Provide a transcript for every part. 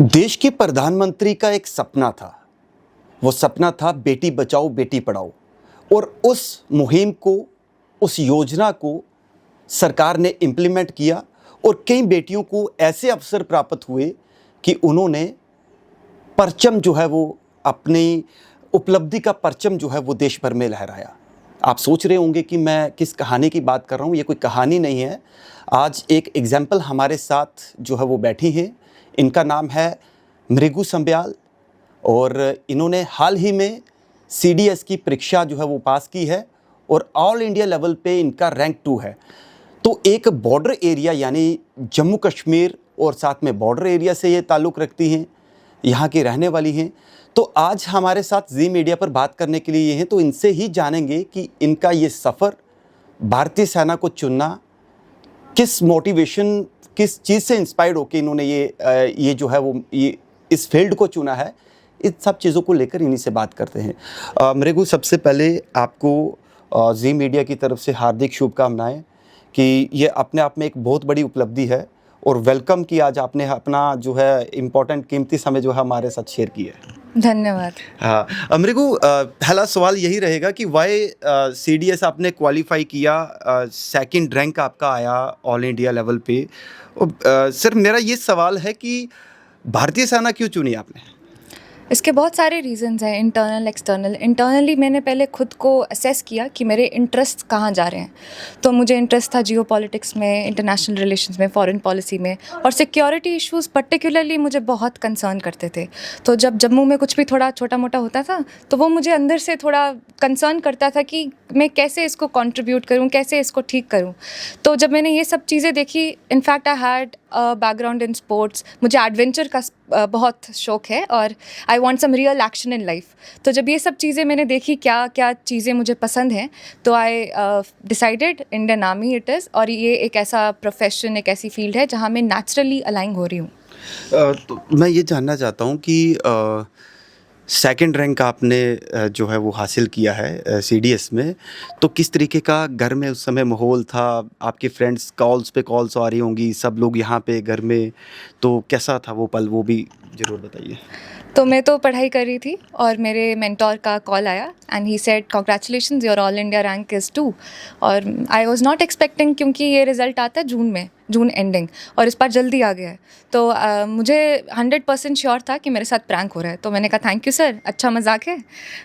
देश के प्रधानमंत्री का एक सपना था। वो सपना था बेटी बचाओ बेटी पढ़ाओ। और उस मुहिम को, उस योजना को सरकार ने इम्प्लीमेंट किया और कई बेटियों को ऐसे अवसर प्राप्त हुए कि उन्होंने परचम जो है वो अपनी उपलब्धि का परचम जो है वो देश भर में लहराया। आप सोच रहे होंगे कि मैं किस कहानी की बात कर रहा हूँ। ये कोई कहानी नहीं है। आज एक एग्जाम्पल हमारे साथ जो है वो बैठी हैं। इनका नाम है मृगु संब्याल और इन्होंने हाल ही में CDS की परीक्षा जो है वो पास की है और ऑल इंडिया लेवल पे इनका रैंक 2 है। तो एक बॉर्डर एरिया यानी जम्मू कश्मीर और साथ में बॉर्डर एरिया से ये ताल्लुक़ रखती हैं, यहाँ की रहने वाली हैं। तो आज हमारे साथ जी मीडिया पर बात करने के लिए ये हैं, तो इनसे ही जानेंगे कि इनका ये सफ़र भारतीय सेना को चुनना, किस मोटिवेशन, किस चीज़ से इंस्पायर्ड होकर इन्होंने ये जो है वो ये इस फील्ड को चुना है। इन सब चीज़ों को लेकर इन्हीं से बात करते हैं। मृगु, सबसे पहले आपको जी मीडिया की तरफ से हार्दिक शुभकामनाएं कि ये अपने आप में एक बहुत बड़ी उपलब्धि है और वेलकम कि आज आपने अपना जो है इम्पोर्टेंट कीमती समय जो है हमारे साथ शेयर किया है। धन्यवाद। हाँ मृगु, पहला सवाल यही रहेगा कि वाई CDS आपने क्वालिफाई किया, सेकंड रैंक आपका आया ऑल इंडिया लेवल पे। सिर्फ मेरा ये सवाल है कि भारतीय सेना क्यों चुनी आपने? इसके बहुत सारे रीज़न्स हैं, इंटरनल एक्सटर्नल। इंटरनली मैंने पहले खुद को असेस किया कि मेरे इंटरेस्ट कहाँ जा रहे हैं। तो मुझे इंटरेस्ट था जियो पॉलिटिक्स में, इंटरनेशनल रिलेशंस में, फॉरेन पॉलिसी में, और सिक्योरिटी इश्यूज़ पर्टिकुलरली मुझे बहुत कंसर्न करते थे। तो जब जम्मू में कुछ भी थोड़ा छोटा मोटा होता था तो वो मुझे अंदर से थोड़ा कंसर्न करता था कि मैं कैसे इसको कंट्रीब्यूट करूँ, कैसे इसको ठीक करूँ। तो जब मैंने ये सब चीज़ें देखी, in fact I had background in sports, मुझे एडवेंचर का बहुत शौक है और I want some real action in life. तो जब ये सब चीज़ें मैंने देखी, क्या क्या चीज़ें मुझे पसंद हैं, तो I decided Indian army it is. और ये एक ऐसा प्रोफेशन, एक ऐसी फील्ड है जहाँ मैं नेचुरली अलाइन हो रही हूँ। तो मैं ये जानना चाहता हूँ कि सेकंड रैंक आपने जो है वो हासिल किया है CDS में, तो किस तरीके का घर में उस समय माहौल था? आपके फ्रेंड्स कॉल्स पे कॉल्स आ रही होंगी, सब लोग यहाँ पे घर में, तो कैसा था वो पल, वो भी ज़रूर बताइए। तो मैं तो पढ़ाई कर रही थी और मेरे मेंटोर का कॉल आया and he said congratulations, your all India rank is 2। और आई वाज नॉट एक्सपेक्टिंग, क्योंकि ये रिज़ल्ट आता है जून में, जून एंडिंग, और इस बार जल्दी आ गया है। तो मुझे 100% श्योर था कि मेरे साथ प्रैंक हो रहा है। तो मैंने कहा थैंक यू सर, अच्छा मजाक है।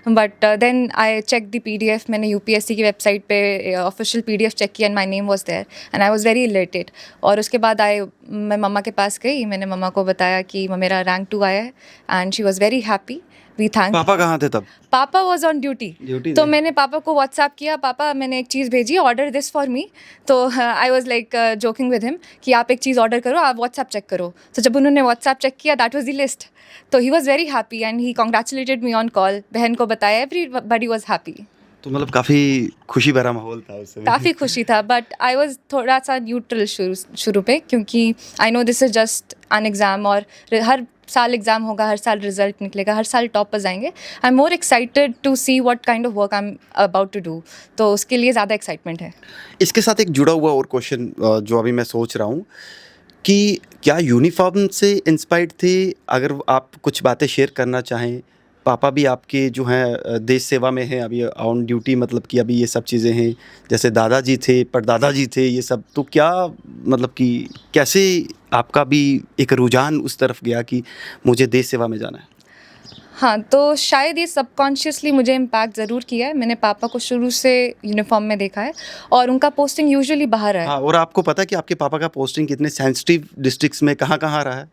But then I check the PDF, मैंने UPSC की वेबसाइट पे ऑफिशियल PDF चेक किया and my name was there and I was very elated. और उसके बाद मैं मम्मा के पास गई, मैंने मम्मा को बताया कि मेरा रैंक 2 आया है and she was very happy. We thank. पापा कहाँ थे तब? पापा वॉज ऑन ड्यूटी। तो मैंने पापा को व्हाट्सएप किया, पापा मैंने एक चीज़ भेजी, ऑर्डर दिस फॉर मी। तो I was like joking with him कि आप एक चीज़ ऑर्डर करो, आप व्हाट्सएप चेक करो। तो जब उन्होंने व्हाट्सएप चेक किया, दैट वॉज द लिस्ट। तो he was very happy and he congratulated me on call. बहन को बताया, एवरीबॉडी वॉज हैप्पी। तो मतलब काफ़ी खुशी भरा माहौल था उस समय? काफ़ी खुशी था, बट आई वॉज थोड़ा सा न्यूट्रल शुरू पे, क्योंकि I know this is just an exam और हर साल एग्ज़ाम होगा, हर साल रिजल्ट निकलेगा, हर साल टॉपर्स आएंगे। I am more excited to see what kind of work I am about to do. तो उसके लिए ज़्यादा एक्साइटमेंट है। इसके साथ एक जुड़ा हुआ और क्वेश्चन जो अभी मैं सोच रहा हूँ कि क्या यूनिफॉर्म से इंस्पायर्ड थे? अगर आप कुछ बातें शेयर करना चाहें। पापा भी आपके जो हैं देश सेवा में हैं, अभी ऑन ड्यूटी, मतलब कि अभी ये सब चीज़ें हैं, जैसे दादाजी थे, परदादाजी थे, ये सब। तो क्या मतलब कि कैसे आपका भी एक रुझान उस तरफ गया कि मुझे देश सेवा में जाना है? हाँ, तो शायद ये सबकॉन्शियसली मुझे इम्पैक्ट ज़रूर किया है। मैंने पापा को शुरू से यूनिफॉर्म में देखा है और उनका पोस्टिंग यूजुअली बाहर है। हाँ, और आपको पता है कि आपके पापा का पोस्टिंग कितने सेंसिटिव डिस्ट्रिक्ट्स में कहाँ रहा है?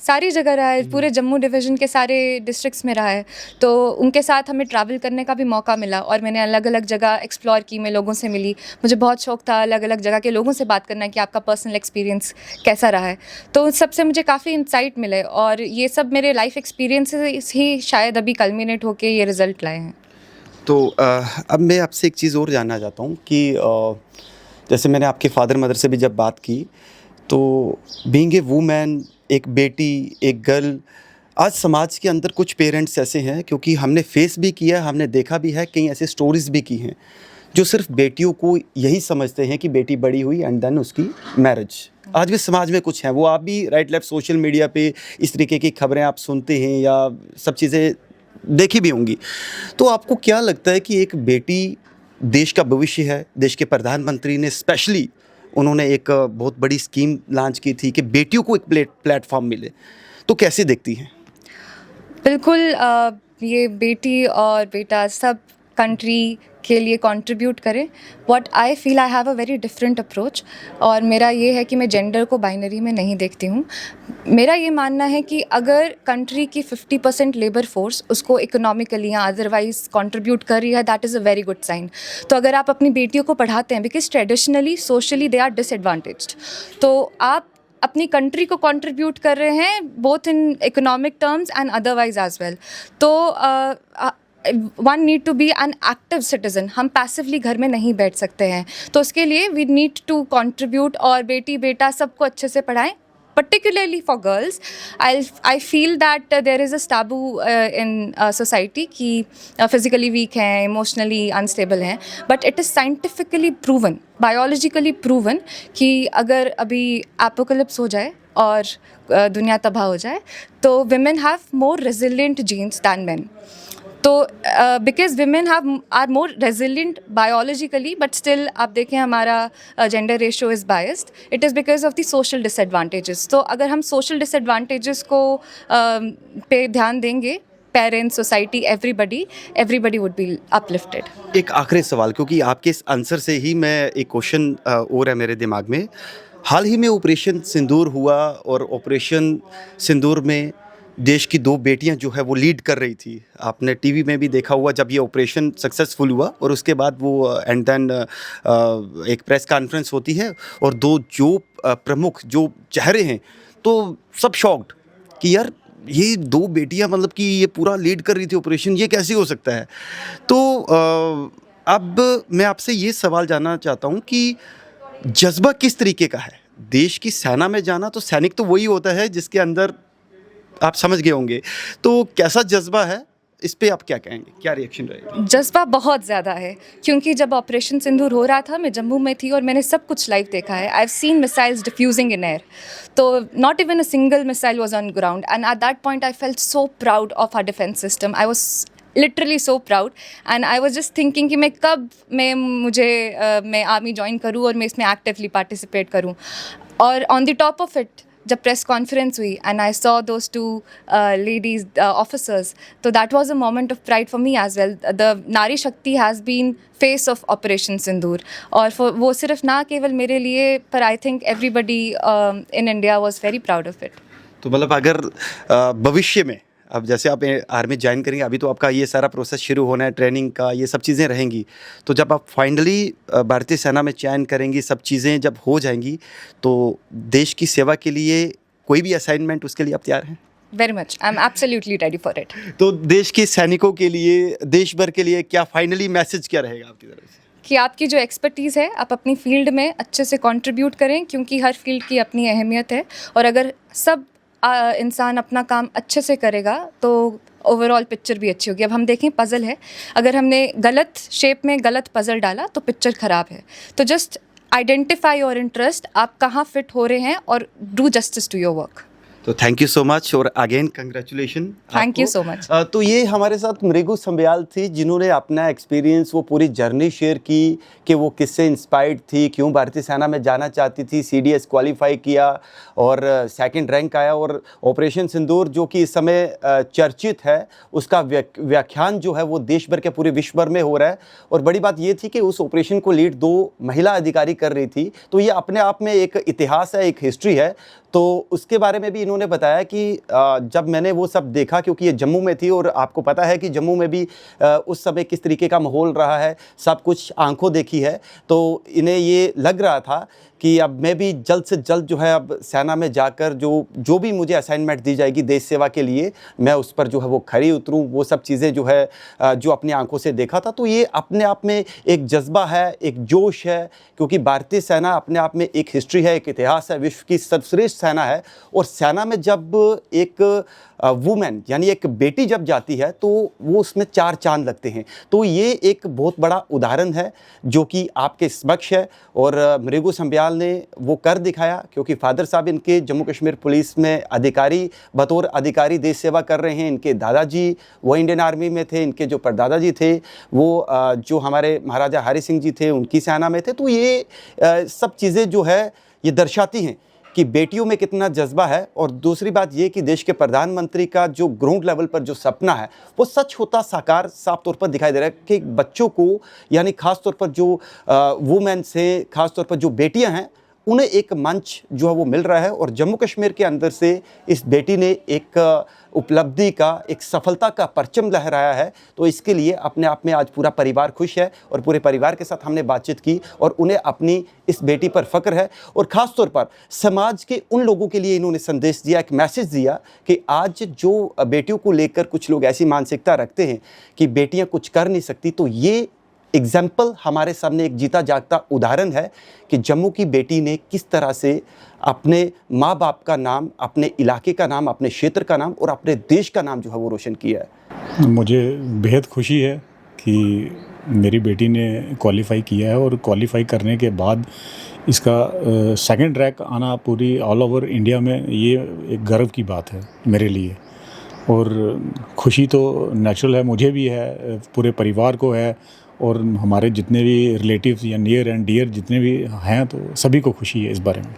सारी जगह रहा है, पूरे जम्मू डिवीज़न के सारे डिस्ट्रिक्ट्स में रहा है। तो उनके साथ हमें ट्रैवल करने का भी मौका मिला और मैंने अलग अलग जगह एक्सप्लोर की, मैं लोगों से मिली। मुझे बहुत शौक था अलग अलग जगह के लोगों से बात करना कि आपका पर्सनल एक्सपीरियंस कैसा रहा है। तो उन सब से मुझे काफ़ी इंसाइट मिले और ये सब मेरे लाइफ एक्सपीरियंसेस ही शायद अभी कल्मिनेट होकर ये रिज़ल्ट लाए हैं। तो अब मैं आपसे एक चीज़ और जानना चाहता हूँ कि जैसे मैंने आपके फादर मदर से भी जब बात की, तो बीइंग ए वूमेन, एक बेटी, एक गर्ल, आज समाज के अंदर कुछ पेरेंट्स ऐसे हैं, क्योंकि हमने फेस भी किया, हमने देखा भी है, कई ऐसे स्टोरीज़ भी की हैं जो सिर्फ बेटियों को यही समझते हैं कि बेटी बड़ी हुई एंड देन उसकी मैरिज, आज भी समाज में कुछ हैं, वो आप भी राइट लेफ्ट सोशल मीडिया पे इस तरीके की खबरें आप सुनते हैं या सब चीज़ें देखी भी होंगी। तो आपको क्या लगता है कि एक बेटी देश का भविष्य है? देश के प्रधानमंत्री ने स्पेशली उन्होंने एक बहुत बड़ी स्कीम लॉन्च की थी कि बेटियों को एक प्लेटफॉर्म मिले, तो कैसे देखती हैं? बिल्कुल ये बेटी और बेटा सब कंट्री के लिए कंट्रीब्यूट करें। What I feel, I have a very different approach, और मेरा ये है कि मैं जेंडर को बाइनरी में नहीं देखती हूँ। मेरा ये मानना है कि अगर कंट्री की 50% लेबर फोर्स उसको इकोनॉमिकली या अदरवाइज कंट्रीब्यूट कर रही है, that is a very good sign. तो अगर आप अपनी बेटियों को पढ़ाते हैं, because traditionally socially they are disadvantaged, तो आप अपनी कंट्री को कंट्रीब्यूट कर रहे हैं both in economic terms and otherwise as well. तो one need to be an active citizen. हम पैसिवली घर में नहीं बैठ सकते हैं, तो उसके लिए वी नीड टू कंट्रीब्यूट, और बेटी बेटा सबको अच्छे से पढ़ाएं। Particularly for girls, I feel that there is a taboo in society कि physically weak हैं, emotionally unstable हैं, but it is scientifically proven, biologically proven कि अगर अभी apocalypse हो जाए और दुनिया तबाह हो जाए, तो women have more resilient genes than men. तो because women are more resilient biologically, but still आप देखें हमारा gender ratio is biased. It is because of the social disadvantages. तो अगर हम सोशल डिसएडवांटेजेस को पे ध्यान देंगे, parents, society, everybody would be uplifted. एक आखिरी सवाल, क्योंकि आपके इस आंसर से ही मैं एक क्वेश्चन और है मेरे दिमाग में। हाल ही में ऑपरेशन सिंदूर हुआ, और ऑपरेशन सिंदूर में देश की 2 बेटियां जो है वो लीड कर रही थी। आपने टीवी में भी देखा हुआ जब ये ऑपरेशन सक्सेसफुल हुआ, और उसके बाद वो एंड देन एक प्रेस कॉन्फ्रेंस होती है, और 2 जो प्रमुख जो चेहरे हैं, तो सब शॉक्ड कि यार ये 2 बेटियां, मतलब कि ये पूरा लीड कर रही थी ऑपरेशन, ये कैसे हो सकता है? तो अब मैं आपसे ये सवाल जानना चाहता हूँ कि जज्बा किस तरीके का है? देश की सेना में जाना, तो सैनिक तो वही होता है जिसके अंदर, आप समझ गए होंगे, तो कैसा जज्बा है? इस पे आप क्या कहेंगे, क्या रिएक्शन रहेगा? जज्बा बहुत ज़्यादा है, क्योंकि जब ऑपरेशन सिंदूर हो रहा था मैं जम्मू में थी और मैंने सब कुछ लाइव देखा है। I have seen missiles diffusing in air, तो not even a single missile was on ground, and at that point I felt so proud of our defence system. I was literally so proud, and I was just thinking कि मैं कब मैं army join करूँ और मैं इसमें actively participate करूँ। और on the top of it, जब प्रेस कॉन्फ्रेंस हुई and I saw those 2 ladies officers, तो that was a moment of pride for me as well. The nari shakti has been face of operation Sindoor, और वो सिर्फ ना केवल मेरे लिए, पर I think everybody in India was very proud of it. तो मतलब अगर भविष्य में, अब जैसे आप आर्मी ज्वाइन करेंगे, अभी तो आपका ये सारा प्रोसेस शुरू होना है, ट्रेनिंग का, ये सब चीज़ें रहेंगी, तो जब आप फाइनली भारतीय सेना में ज्वाइन करेंगी, सब चीज़ें जब हो जाएंगी, तो देश की सेवा के लिए कोई भी असाइनमेंट, उसके लिए आप तैयार हैं? Very much, I am absolutely ready for it. तो देश के सैनिकों के लिए, देश भर के लिए क्या फाइनली मैसेज क्या रहेगा आपकी तरफ से? कि आपकी जो एक्सपर्टीज़ है, आप अपनी फील्ड में अच्छे से कंट्रीब्यूट करें, क्योंकि हर फील्ड की अपनी अहमियत है, और अगर सब इंसान अपना काम अच्छे से करेगा तो ओवरऑल पिक्चर भी अच्छी होगी। अब हम देखें, पज़ल है, अगर हमने गलत शेप में गलत पज़ल डाला तो पिक्चर ख़राब है। तो जस्ट आइडेंटिफाई योर इंटरेस्ट, आप कहाँ फिट हो रहे हैं, और do justice to your work. तो थैंक यू सो मच, और again congratulation. Thank you so much. तो ये हमारे साथ मृगु संब्याल थी, जिन्होंने अपना एक्सपीरियंस, वो पूरी जर्नी शेयर की कि वो किससे इंस्पायर्ड थी, क्यों भारतीय सेना में जाना चाहती थी, CDS क्वालिफाई किया और सेकंड रैंक आया, और ऑपरेशन सिंदूर जो कि इस समय चर्चित है, उसका व्याख्यान जो है वो देश भर के पूरे विश्व भर में हो रहा है। और बड़ी बात ये थी कि उस ऑपरेशन को लीड 2 महिला अधिकारी कर रही थी, तो ये अपने आप में एक इतिहास है, एक हिस्ट्री है। तो उसके बारे में भी इन्होंने बताया कि जब मैंने वो सब देखा, क्योंकि ये जम्मू में थी, और आपको पता है कि जम्मू में भी उस समय किस तरीके का माहौल रहा है, सब कुछ आंखों देखी है, तो इन्हें ये लग रहा था कि अब मैं भी जल्द से जल्द जो है अब सेना में जाकर जो भी मुझे असाइनमेंट दी जाएगी देश सेवा के लिए, मैं उस पर जो है वो खरी उतरूँ, वो सब चीज़ें जो है जो अपनी आंखों से देखा था। तो ये अपने आप में एक जज्बा है, एक जोश है, क्योंकि भारतीय सेना अपने आप में एक हिस्ट्री है, एक इतिहास है, विश्व की सर्वश्रेष्ठ सेना है, और सेना हरियाणा में जब एक वुमेन यानी एक बेटी जब जाती है तो वो उसमें 4 चांद लगते हैं। तो ये एक बहुत बड़ा उदाहरण है जो कि आपके समक्ष है और मृगु संब्याल ने वो कर दिखाया, क्योंकि फादर साहब इनके जम्मू कश्मीर पुलिस में अधिकारी बतौर अधिकारी देश सेवा कर रहे हैं। इनके दादाजी वो इंडियन आर्मी में थे, इनके जो परदादाजी थे वो जो हमारे महाराजा हरि सिंह जी थे उनकी सेना में थे। तो ये सब चीज़ें जो है ये दर्शाती हैं कि बेटियों में कितना जज्बा है। और दूसरी बात ये कि देश के प्रधानमंत्री का जो ग्राउंड लेवल पर जो सपना है वो सच होता साकार साफ तौर पर दिखाई दे रहा है कि बच्चों को यानी ख़ास तौर पर जो वुमेन्स हैं, ख़ास तौर पर जो बेटियां हैं, उन्हें एक मंच जो है वो मिल रहा है। और जम्मू कश्मीर के अंदर से इस बेटी ने एक उपलब्धि का, एक सफलता का परचम लहराया है। तो इसके लिए अपने आप में आज पूरा परिवार खुश है और पूरे परिवार के साथ हमने बातचीत की और उन्हें अपनी इस बेटी पर फ़ख्र है। और ख़ास तौर पर समाज के उन लोगों के लिए इन्होंने संदेश दिया, एक मैसेज दिया कि आज जो बेटियों को लेकर कुछ लोग ऐसी मानसिकता रखते हैं कि बेटियां कुछ कर नहीं सकती, तो ये एग्जाम्पल हमारे सामने एक जीता जागता उदाहरण है कि जम्मू की बेटी ने किस तरह से अपने माँ बाप का नाम, अपने इलाके का नाम, अपने क्षेत्र का नाम और अपने देश का नाम जो है वो रोशन किया है। मुझे बेहद खुशी है कि मेरी बेटी ने क्वालिफ़ाई किया है और क्वालिफ़ाई करने के बाद इसका सेकंड रैंक आना पूरी ऑल ओवर इंडिया में ये एक गर्व की बात है मेरे लिए। और खुशी तो नेचुरल है, मुझे भी है, पूरे परिवार को है और हमारे जितने भी रिलेटिव्स या नियर एंड डियर जितने भी हैं तो सभी को खुशी है इस बारे में।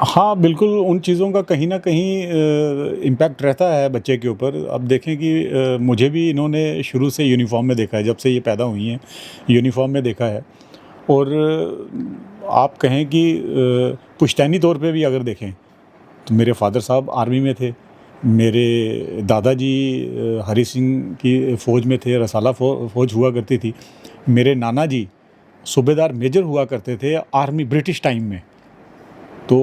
हाँ बिल्कुल, उन चीज़ों का कहीं ना कहीं इम्पैक्ट रहता है बच्चे के ऊपर। अब देखें कि मुझे भी इन्होंने शुरू से यूनिफॉर्म में देखा है, जब से ये पैदा हुई हैं यूनिफॉर्म में देखा है। और आप कहें कि पुश्तैनी तौर पे भी अगर देखें तो मेरे फादर साहब आर्मी में थे, मेरे दादाजी हरि सिंह की फ़ौज में थे, रसाला फ़ौज हुआ करती थी, मेरे नाना जी सूबेदार मेजर हुआ करते थे आर्मी ब्रिटिश टाइम में। तो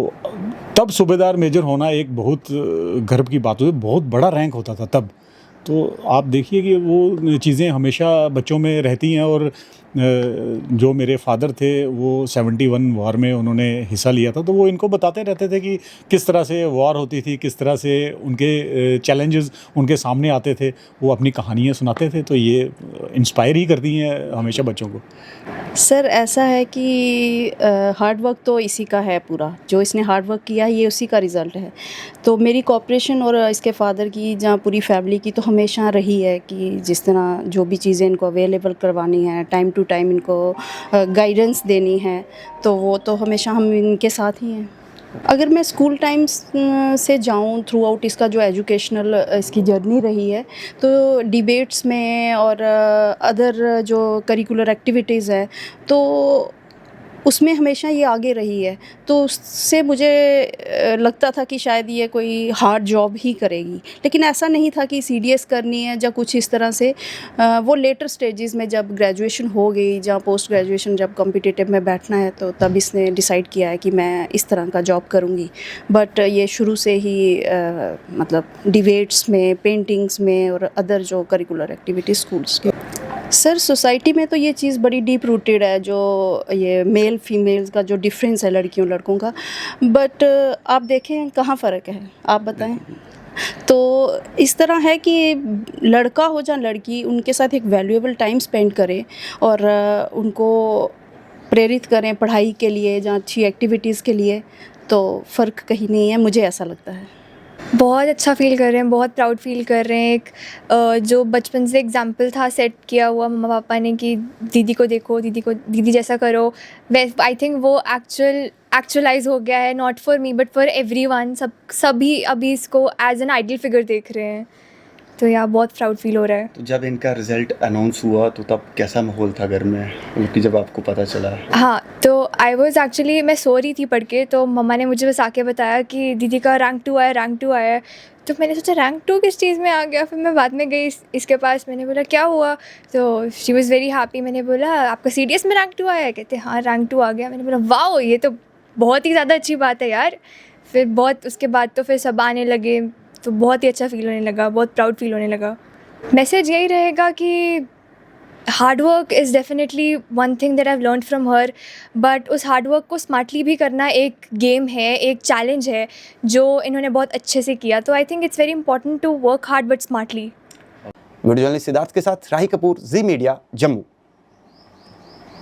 तब सूबेदार मेजर होना एक बहुत गर्व की बात होती, बहुत बड़ा रैंक होता था तब। तो आप देखिए कि वो चीज़ें हमेशा बच्चों में रहती हैं। और जो मेरे फादर थे वो 71 वॉर में उन्होंने हिस्सा लिया था, तो वो इनको बताते रहते थे कि किस तरह से वॉर होती थी, किस तरह से उनके चैलेंजेस उनके सामने आते थे, वो अपनी कहानियाँ सुनाते थे। तो ये इंस्पायर ही करती हैं हमेशा बच्चों को। सर ऐसा है कि हार्ड वर्क तो इसी का है, पूरा जो इसने हार्ड वर्क किया ये उसी का रिज़ल्ट है। तो मेरी कोऑपरेशन और इसके फादर की, जहाँ पूरी फैमिली की तो हमेशा रही है कि जिस तरह जो भी चीज़ें इनको अवेलेबल करवानी है, टाइम टू टाइम इनको गाइडेंस देनी है, तो वो तो हमेशा हम इनके साथ ही हैं। अगर मैं स्कूल टाइम्स से जाऊं थ्रू आउट इसका जो एजुकेशनल इसकी जर्नी रही है, तो डिबेट्स में और अदर जो करिकुलर एक्टिविटीज़ है तो उसमें हमेशा ये आगे रही है। तो उससे मुझे लगता था कि शायद ये कोई हार्ड जॉब ही करेगी, लेकिन ऐसा नहीं था कि सीडीएस करनी है या कुछ इस तरह से। वो लेटर स्टेजेस में जब ग्रेजुएशन हो गई, जहाँ पोस्ट ग्रेजुएशन जब कॉम्पिटिटिव में बैठना है, तो तब इसने डिसाइड किया है कि मैं इस तरह का जॉब करूँगी। बट ये शुरू से ही मतलब डिबेट्स में, पेंटिंग्स में और अदर जो करिकुलर एक्टिविटीज़ स्कूल्स के। सर सोसाइटी में तो ये चीज़ बड़ी डीप रूटेड है, जो ये मेल फीमेल्स का जो डिफरेंस है लड़कियों लड़कों का। बट आप देखें कहाँ फ़र्क है, आप बताएं। तो इस तरह है कि लड़का हो या लड़की, उनके साथ एक वैल्यूएबल टाइम स्पेंड करें और उनको प्रेरित करें पढ़ाई के लिए या अच्छी एक्टिविटीज़ के लिए, तो फ़र्क कहीं नहीं है, मुझे ऐसा लगता है। बहुत अच्छा फ़ील कर रहे हैं, बहुत प्राउड फ़ील कर रहे हैं। एक जो बचपन से एग्जाम्पल था सेट किया हुआ मम्मा पापा ने कि दीदी को देखो, दीदी जैसा करो, आई थिंक वो एक्चुअलाइज हो गया है, not for me but for everyone. सभी अभी इसको एज एन आइडल फिगर देख रहे हैं। तो यार बहुत प्राउड फील हो रहा है। तो जब इनका रिजल्ट अनाउंस हुआ तो तब कैसा माहौल था घर में, कि जब आपको पता चला? हाँ, तो आई वॉज एक्चुअली, मैं सो रही थी पढ़ के, तो मम्मा ने मुझे बस आके बताया कि दीदी का रैंक 2 आया है। तो मैंने सोचा रैंक 2 किस चीज़ में आ गया। फिर मैं बाद में गई इसके पास, मैंने बोला क्या हुआ, तो शी वॉज़ वेरी हैप्पी। मैंने बोला आपका सीडीएस में रैंक 2 आया है? कहते हाँ रैंक 2 आ गया। मैंने बोला वाओ, ये तो बहुत ही ज़्यादा अच्छी बात है यार। फिर बहुत उसके बाद तो फिर सब आने लगे, तो बहुत ही अच्छा फील होने लगा, बहुत प्राउड फील होने लगा। मैसेज यही रहेगा कि hard work is definitely one thing that I have learn from her, but उस हार्ड वर्क को स्मार्टली भी करना एक गेम है, एक चैलेंज है जो इन्होंने बहुत अच्छे से किया. तो I think it's very important to work hard but smartly. Video journalist Siddharth के साथ राही कपूर, जी मीडिया, जम्मू.